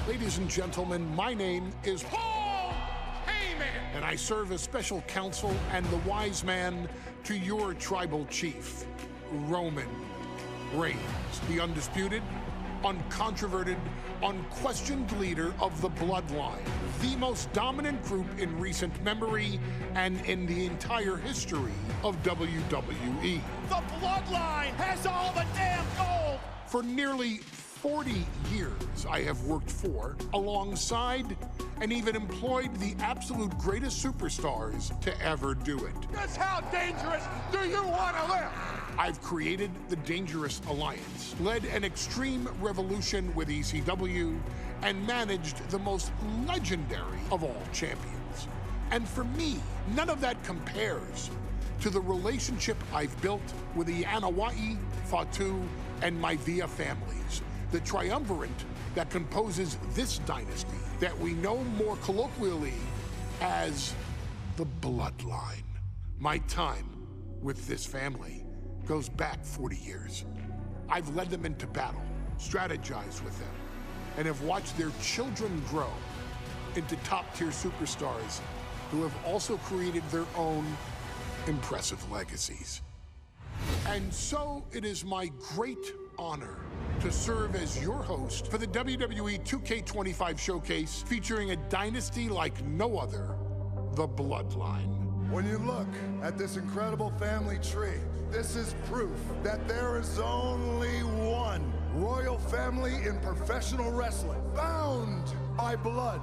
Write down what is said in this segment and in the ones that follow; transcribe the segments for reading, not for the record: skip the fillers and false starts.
Ladies and gentlemen, my name is Paul Heyman, and I serve as special counsel and the wise man to your tribal chief, Roman Reigns, the undisputed, uncontroverted, unquestioned leader of the Bloodline, the most dominant group in recent memory and in the entire history of WWE. The Bloodline has all the damn gold! For nearly 40 years, I have worked for, alongside, and even employed the absolute greatest superstars to ever do it. Just how dangerous do you want to live? I've created the Dangerous Alliance, led an extreme revolution with ECW, and managed the most legendary of all champions. And for me, none of that compares to the relationship I've built with the Anoa'i, Fatu, and Maivia families, the triumvirate that composes this dynasty that we know more colloquially as the Bloodline. My time with this family goes back 40 years. I've led them into battle, strategized with them, and have watched their children grow into top-tier superstars who have also created their own impressive legacies. And so it is my great honor to serve as your host for the WWE 2K25 showcase featuring a dynasty like no other, the Bloodline. When you look at this incredible family tree, this is proof that there is only one royal family in professional wrestling, bound by blood.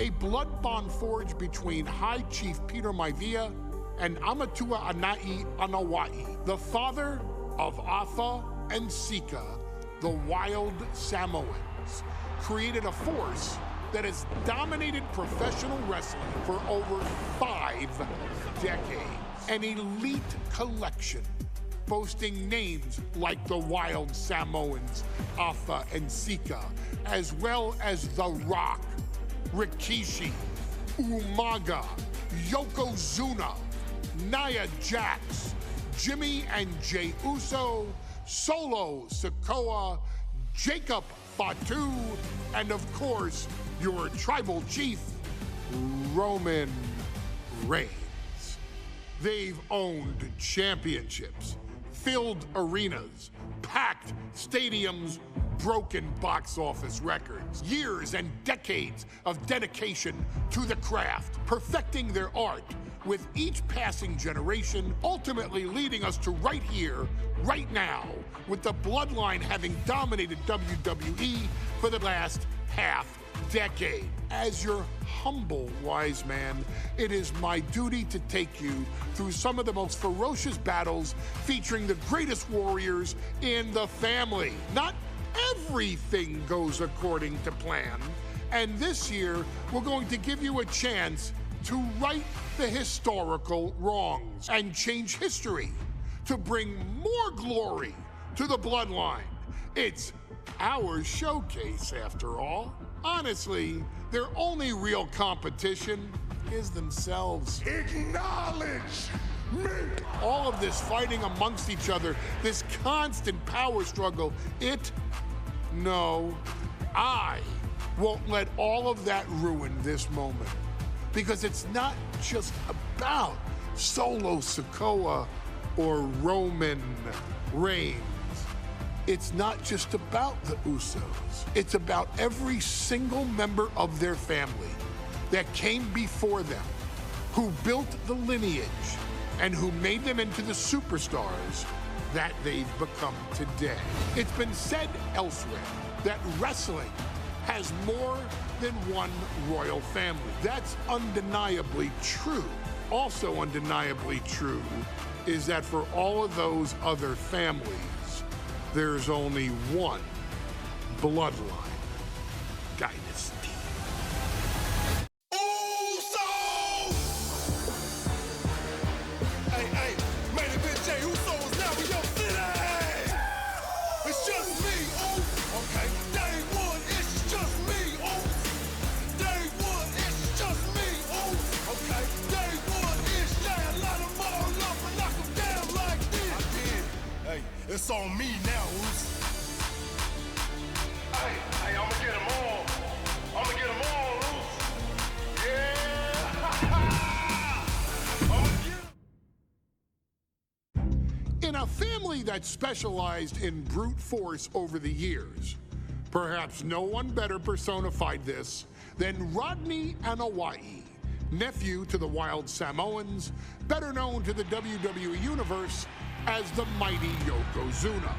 A blood bond forged between High Chief Peter Maivia and Amatua Anai Anoa'i, the father of Afa and Sika, the wild Samoans, created a force that has dominated professional wrestling for over 5 decades. An elite collection boasting names like the Wild Samoans, Afa and Sika, as well as The Rock, Rikishi, Umaga, Yokozuna, Nia Jax, Jimmy and Jey Uso, Solo Sikoa, Jacob Fatu, and of course, your tribal chief, Roman Reigns. They've owned championships, filled arenas, packed stadiums, broken box office records, years and decades of dedication to the craft, perfecting their art with each passing generation, ultimately leading us to right here, right now, with the Bloodline having dominated WWE for the last half decade. As your humble wise man, it is my duty to take you through some of the most ferocious battles featuring the greatest warriors in the family. Not everything goes according to plan, and this year we're going to give you a chance to right the historical wrongs and change history to bring more glory to the Bloodline. It's our showcase, after all. Honestly, their only real competition is themselves. Acknowledge me! All of this fighting amongst each other, this constant power struggle, no, I won't let all of that ruin this moment. Because it's not just about Solo Sikoa or Roman Reigns. It's not just about the Usos. It's about every single member of their family that came before them, who built the lineage and who made them into the superstars that they've become today. It's been said elsewhere that wrestling has more than one royal family. That's undeniably true. Also undeniably true is that for all of those other families, there's only one Bloodline dynasty. Hey, hey, man, it been Jey Uso is now in your city! It's just me, ooh! Okay, day one, it's just me, ooh! Day one, it's just me, ooh! Okay, day one, it's line them all up and knock them down like this! I did. Hey, it's on me now, ooh! Hey, I'ma get them all! family that specialized in brute force over the years. Perhaps no one better personified this than Rodney Anawai, nephew to the Wild Samoans, better known to the WWE Universe as the mighty Yokozuna.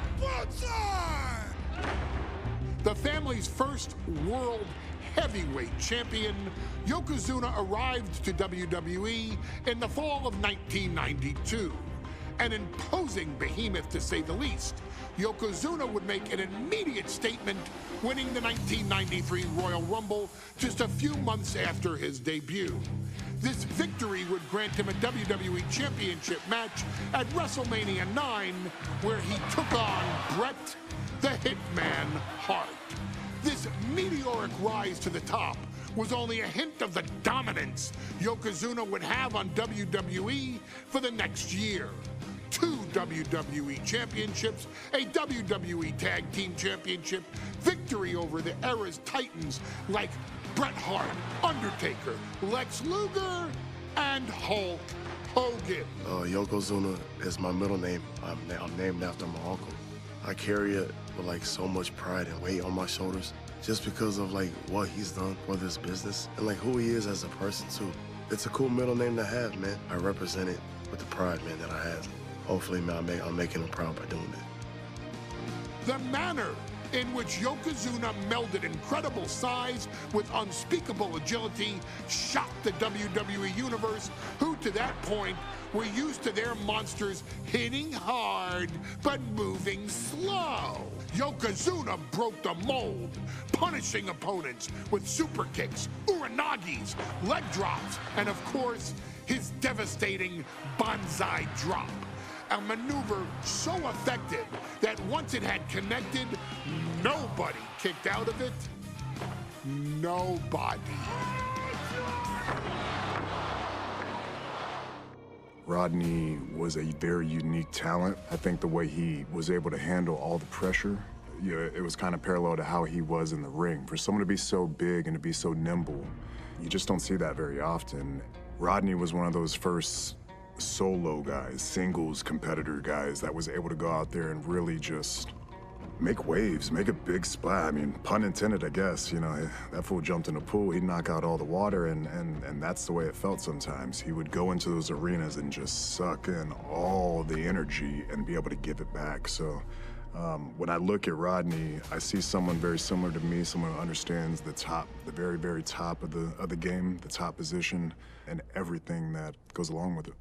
The family's first world heavyweight champion, Yokozuna arrived to WWE in the fall of 1992. An imposing behemoth, to say the least, Yokozuna would make an immediate statement, winning the 1993 Royal Rumble just a few months after his debut. This victory would grant him a WWE Championship match at WrestleMania 9, where he took on Bret the Hitman Hart. This meteoric rise to the top was only a hint of the dominance Yokozuna would have on WWE for the next year. 2 WWE championships, a WWE Tag Team Championship, victory over the era's titans like Bret Hart, Undertaker, Lex Luger, and Hulk Hogan. Yokozuna is my middle name. I'm named after my uncle. I carry it with like so much pride and weight on my shoulders just because of like what he's done for this business and like who he is as a person too. It's a cool middle name to have, man. I represent it with the pride, man, that I have. Hopefully, man, I'm making him proud by doing it. The manner in which Yokozuna melded incredible size with unspeakable agility shocked the WWE Universe, who to that point were used to their monsters hitting hard but moving slow. Yokozuna broke the mold, punishing opponents with super kicks, uranagis, leg drops, and of course, his devastating banzai drop. A maneuver so effective that once it had connected, nobody kicked out of it. Nobody. Rodney was a very unique talent. I think the way he was able to handle all the pressure, it was kind of parallel to how he was in the ring. For someone to be so big and to be so nimble, you just don't see that very often. Rodney was one of those first solo guys, singles competitor guys that was able to go out there and really just make waves, make a big splash. I mean, pun intended, I guess. You know, that fool jumped in the pool, he'd knock out all the water, and that's the way it felt sometimes. He would go into those arenas and just suck in all the energy and be able to give it back. So when I look at Rodney, I see someone very similar to me, someone who understands the top, the very, very top of the game, the top position, and everything that goes along with it.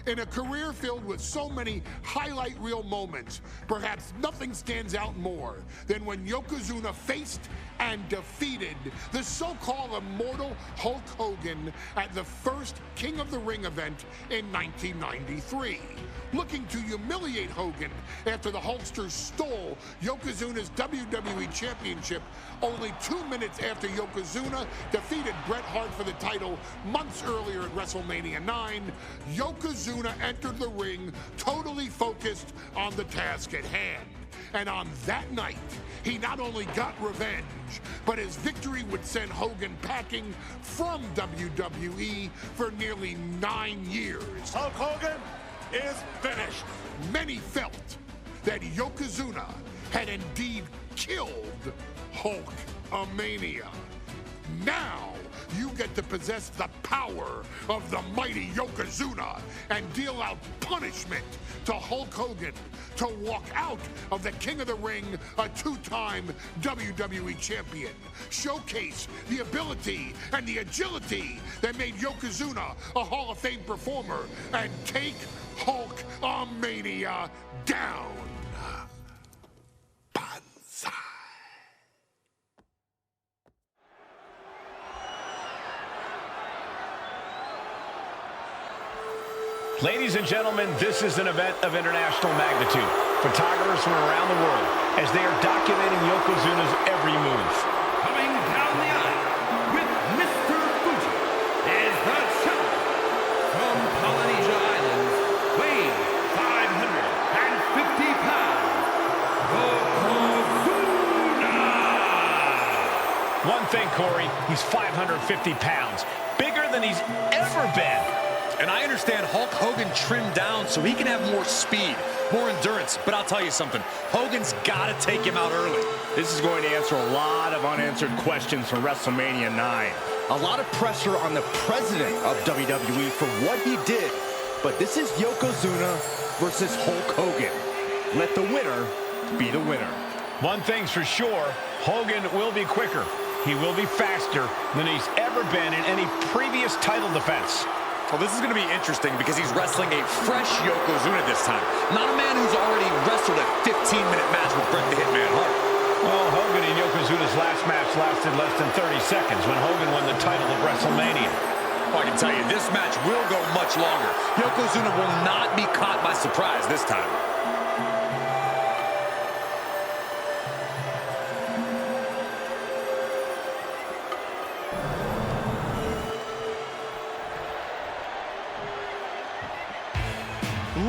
In a career filled with so many highlight reel moments, perhaps nothing stands out more than when Yokozuna faced and defeated the so-called immortal Hulk Hogan at the first King of the Ring event in 1993. Looking to humiliate Hogan after the Hulkster stole Yokozuna's WWE Championship only 2 minutes after Yokozuna defeated Bret Hart for the title months earlier at WrestleMania 9, Yokozuna entered the ring totally focused on the task at hand. And on that night, he not only got revenge, but his victory would send Hogan packing from WWE for nearly 9 years. Hulk Hogan is finished. Many felt that Yokozuna had indeed killed Hulkamania. Now, you get to possess the power of the mighty Yokozuna and deal out punishment to Hulk Hogan to walk out of the King of the Ring, a 2-time WWE champion. Showcase the ability and the agility that made Yokozuna a Hall of Fame performer and take Hulkamania down. Banzai. Ladies and gentlemen, this is an event of international magnitude. Photographers from around the world as they are documenting Yokozuna's every move. Coming down the aisle with Mr. Fuji is the champion from Polynesia Islands, weighing 550 pounds, Yokozuna! One thing, Corey, he's 550 pounds, bigger than he's ever been. And I understand Hulk Hogan trimmed down so he can have more speed, more endurance. But I'll tell you something, Hogan's got to take him out early. This is going to answer a lot of unanswered questions from WrestleMania 9. A lot of pressure on the president of WWE for what he did. But this is Yokozuna versus Hulk Hogan. Let the winner be the winner. One thing's for sure, Hogan will be quicker. He will be faster than he's ever been in any previous title defense. Well, this is going to be interesting because he's wrestling a fresh Yokozuna this time. Not a man who's already wrestled a 15-minute match with Bret the Hitman Hart. Well, Hogan and Yokozuna's last match lasted less than 30 seconds when Hogan won the title at WrestleMania. Well, I can tell you, this match will go much longer. Yokozuna will not be caught by surprise this time.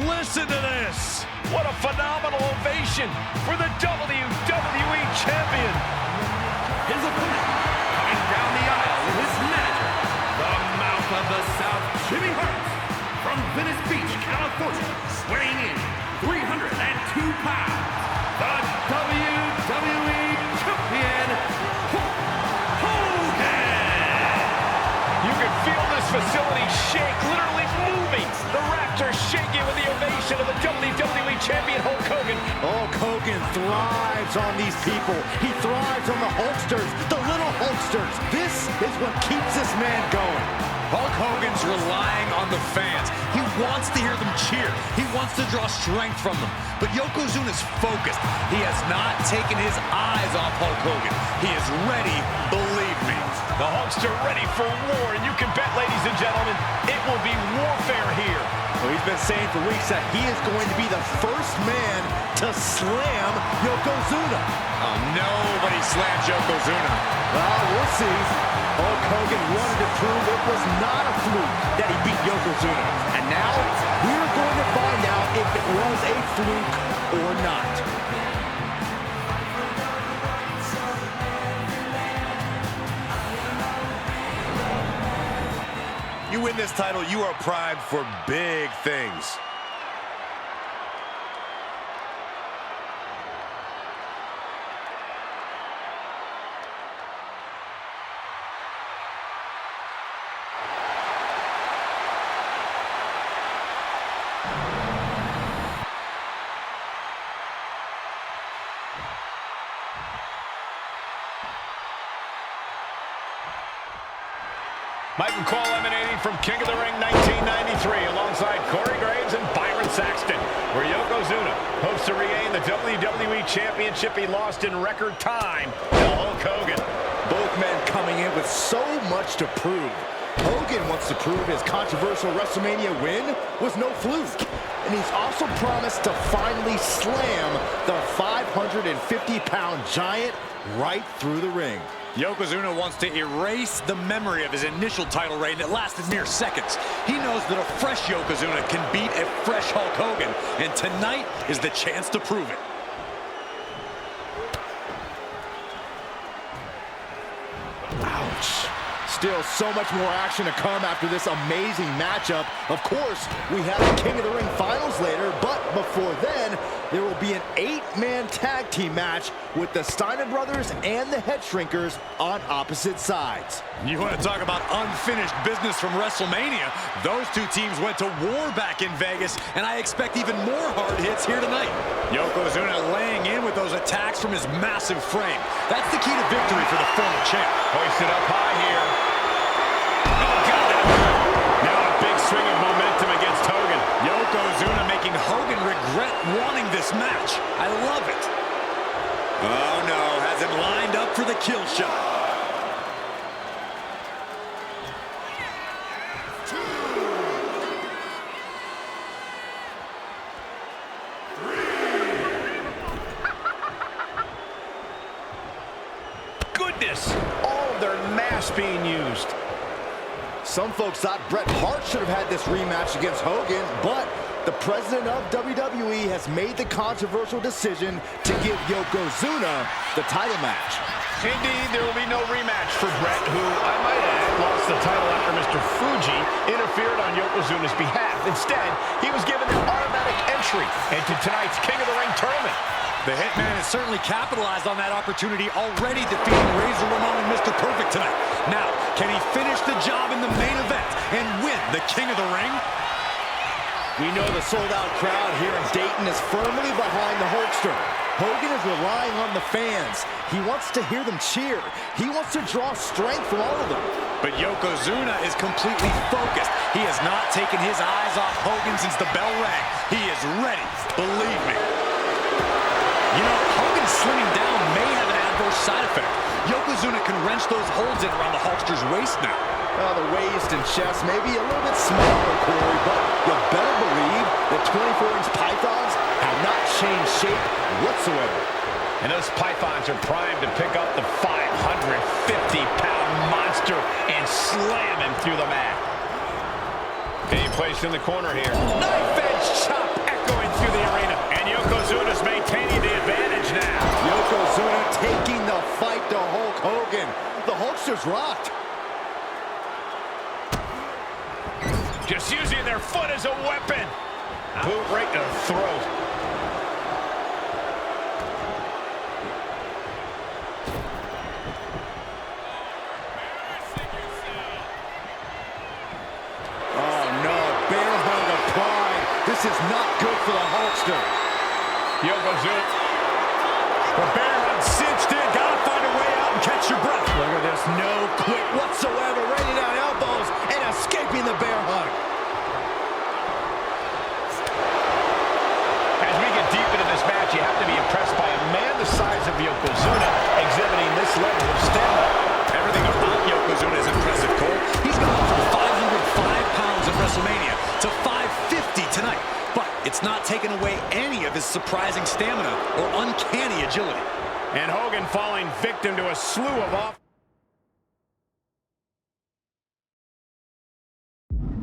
Listen to this! What a phenomenal ovation for the WWE Champion! His opponent, coming down the aisle with his manager, the mouth of the South, Jimmy Hart, from Venice Beach, California, weighing in 302 pounds, the WWE Champion, Hulk Hogan! You can feel this facility shake, literally moving. The Raptors shaking with the ovation of the WWE Champion, Hulk Hogan. Hulk Hogan thrives on these people. He thrives on the Hulksters, the little Hulksters. This is what keeps this man going. Hulk Hogan's relying on the fans. He wants to hear them cheer. He wants to draw strength from them. But Yokozuna's focused. He has not taken his eyes off Hulk Hogan. He is ready, believe me. The Hulkster ready for war, and you can bet, ladies and gentlemen, it will be warfare here. Well, he's been saying for weeks that he is going to be the first man to slam Yokozuna. Oh, nobody slams Yokozuna. Well, we'll see. Hulk Hogan wanted to prove it was not a fluke that he beat Yokozuna. And now, we're going to find out if it was a fluke or not. You win this title, you are primed for big things. Mike McCall emanating from King of the Ring 1993 alongside Corey Graves and Byron Saxton, where Yokozuna hopes to regain the WWE Championship he lost in record time to Hulk Hogan. Both men coming in with so much to prove. Hogan wants to prove his controversial WrestleMania win was no fluke. And he's also promised to finally slam the 550-pound giant right through the ring. Yokozuna wants to erase the memory of his initial title reign that lasted mere seconds. He knows that a fresh Yokozuna can beat a fresh Hulk Hogan, and tonight is the chance to prove it. Ouch. Still so much more action to come after this amazing matchup. Of course, we have the King of the Ring finals later, but before then, there will be an 8-man tag team match with the Steiner brothers and the Head Shrinkers on opposite sides. You want to talk about unfinished business from WrestleMania? Those two teams went to war back in Vegas, and I expect even more hard hits here tonight. Yokozuna laying in with those attacks from his massive frame. That's the key to victory for the former champ. Hoisted up high here. Oh, God, that hurt. Now a big swing of momentum against Hogan. Yokozuna making Hogan regret wanting this match. I love it. Oh, no. Has him lined up for the kill shot. Goodness, all of their mass being used. Some folks thought Bret Hart should have had this rematch against Hogan, but the president of WWE has made the controversial decision to give Yokozuna the title match. Indeed, there will be no rematch for Brett, who, I might add, lost the title after Mr. Fuji interfered on Yokozuna's behalf. Instead, he was given an automatic entry into tonight's King of the Ring tournament. The Hitman has certainly capitalized on that opportunity, already defeating Razor Ramon and Mr. Perfect tonight. Now, can he finish the job in the main event and win the King of the Ring? We know the sold-out crowd here in Dayton is firmly behind the Hulkster. Hogan is relying on the fans. He wants to hear them cheer. He wants to draw strength from all of them. But Yokozuna is completely focused. He has not taken his eyes off Hogan since the bell rang. He is ready, believe me. You know, Hogan slimming down may have an adverse side effect. Yokozuna can wrench those holds in around the Hulkster's waist now. Well, the waist and chest may be a little bit smaller, Corey, but you better believe the 24-inch pythons have not changed shape whatsoever. And those pythons are primed to pick up the 550-pound monster and slam him through the mat. Being placed in the corner here. Knife-edge chop echoing through the arena. And Yokozuna's maintaining the advantage now. Yokozuna taking the fight to Hulk Hogan. The Hulkster's rocked. Just using their foot as a weapon. Boot right to the throat. Oh no, bear hug applied. This is not good for the Hulkster. Yokozuna. The bear hug cinched in. Gotta find a way out and catch your breath. Look at this, no quit whatsoever. Raining down elbows and escaping the bear hug. As we get deep into this match, you have to be impressed by a man the size of Yokozuna exhibiting this level of stamina. Everything about Yokozuna is impressive, Cole. He's gone from 505 pounds at WrestleMania to 550 tonight. But it's not taking away any of his surprising stamina or uncanny agility. And Hogan falling victim to a slew of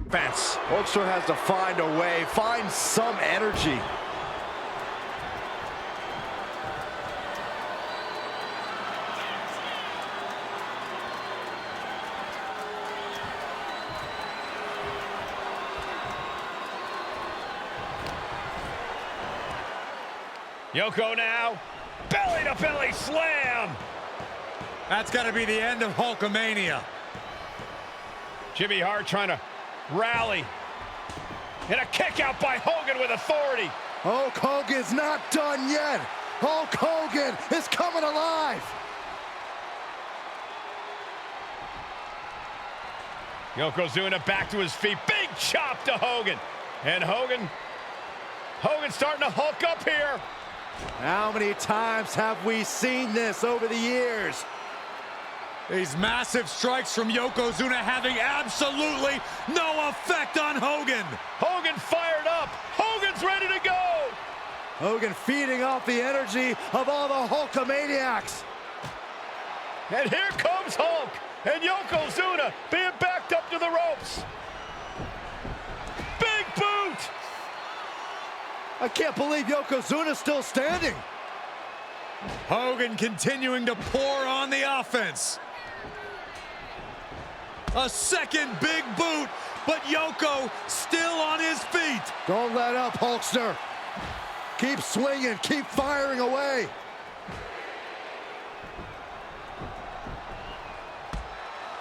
offense. Hulkster has to find a way, find some energy. Yoko now, belly-to-belly slam. That's got to be the end of Hulkamania. Jimmy Hart trying to rally. And a kick out by Hogan with authority. Hulk Hogan's not done yet. Hulk Hogan is coming alive. Yokozuna back to his feet. Big chop to Hogan. And Hogan's starting to hulk up here. How many times have we seen this over the years? These massive strikes from Yokozuna having absolutely no effect on Hogan. Hogan fired up. Hogan's ready to go. Hogan feeding off the energy of all the Hulkamaniacs. And here comes Hulk. And Yokozuna being backed up to the ropes. Big boot. I can't believe Yokozuna's still standing. Hogan continuing to pour on the offense. A second big boot, but Yoko still on his feet. Don't let up, Hulkster. Keep swinging, keep firing away.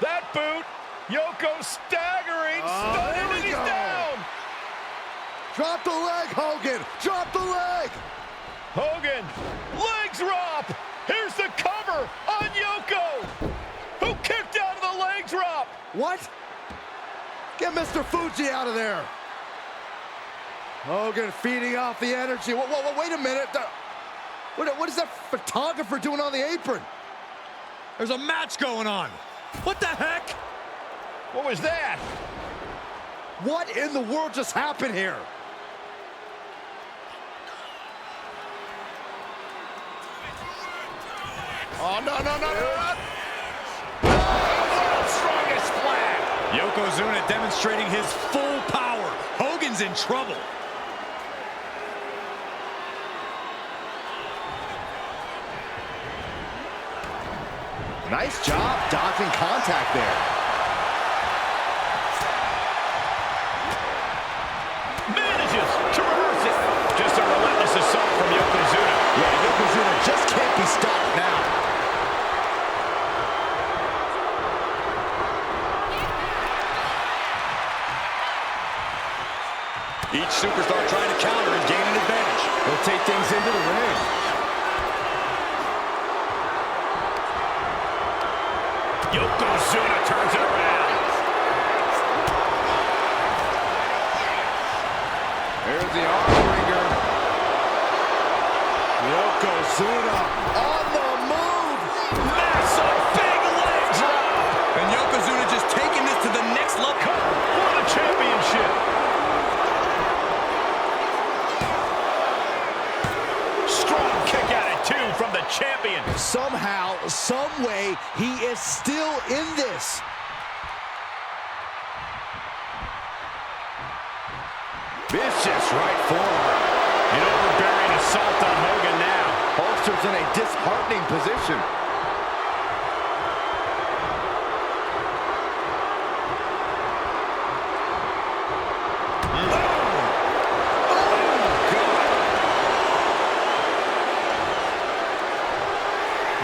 That boot, Yoko staggering, stunning, and he's down. Drop the leg, Hogan. Drop the leg. Hogan, leg drop. Here's the cover on Yoko, who kicked out of the leg drop. What? Get Mr. Fuji out of there. Hogan feeding off the energy. Whoa, wait a minute. What is that photographer doing on the apron? There's a match going on. What the heck? What was that? What in the world just happened here? Oh, no. World's strongest flag. Yokozuna demonstrating his full power. Hogan's in trouble. Nice job dodging contact there. Manages to reverse it. Just a relentless assault from Yokozuna. Yeah, Yokozuna just can't be stopped now. Each superstar trying to counter and gain an advantage. They'll take things into the ring. Yokozuna turns it around. There's the arm wringer. Yokozuna on the move. Massive big leg drop. And Yokozuna just taking this to the next level. For the championship. Strong kick attitude from the champion. Somehow, some way, he is still in this. Vicious right forward. An overbearing assault on Hogan now. Holster's in a disheartening position.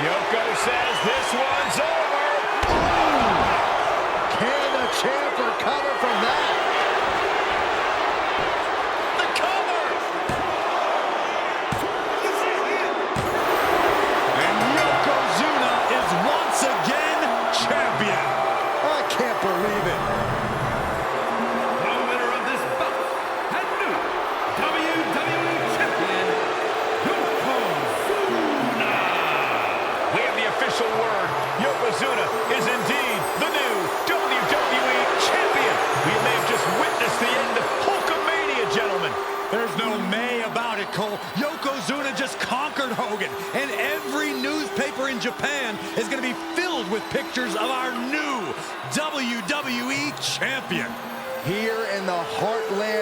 Yoko says this one's over. Can the champ recover from that? The cover. And Yokozuna is once again champion. I can't believe it. The winner of this bout and new WWE Champion, Yokozuna. We have the official word. Yokozuna is indeed the new WWE Champion. We may have just witnessed the end of Hulkamania, gentlemen. There's no may about it, Cole. Yokozuna just conquered Hogan, and every newspaper in Japan is going to be filled with pictures of our new WWE Champion. Here in the heartland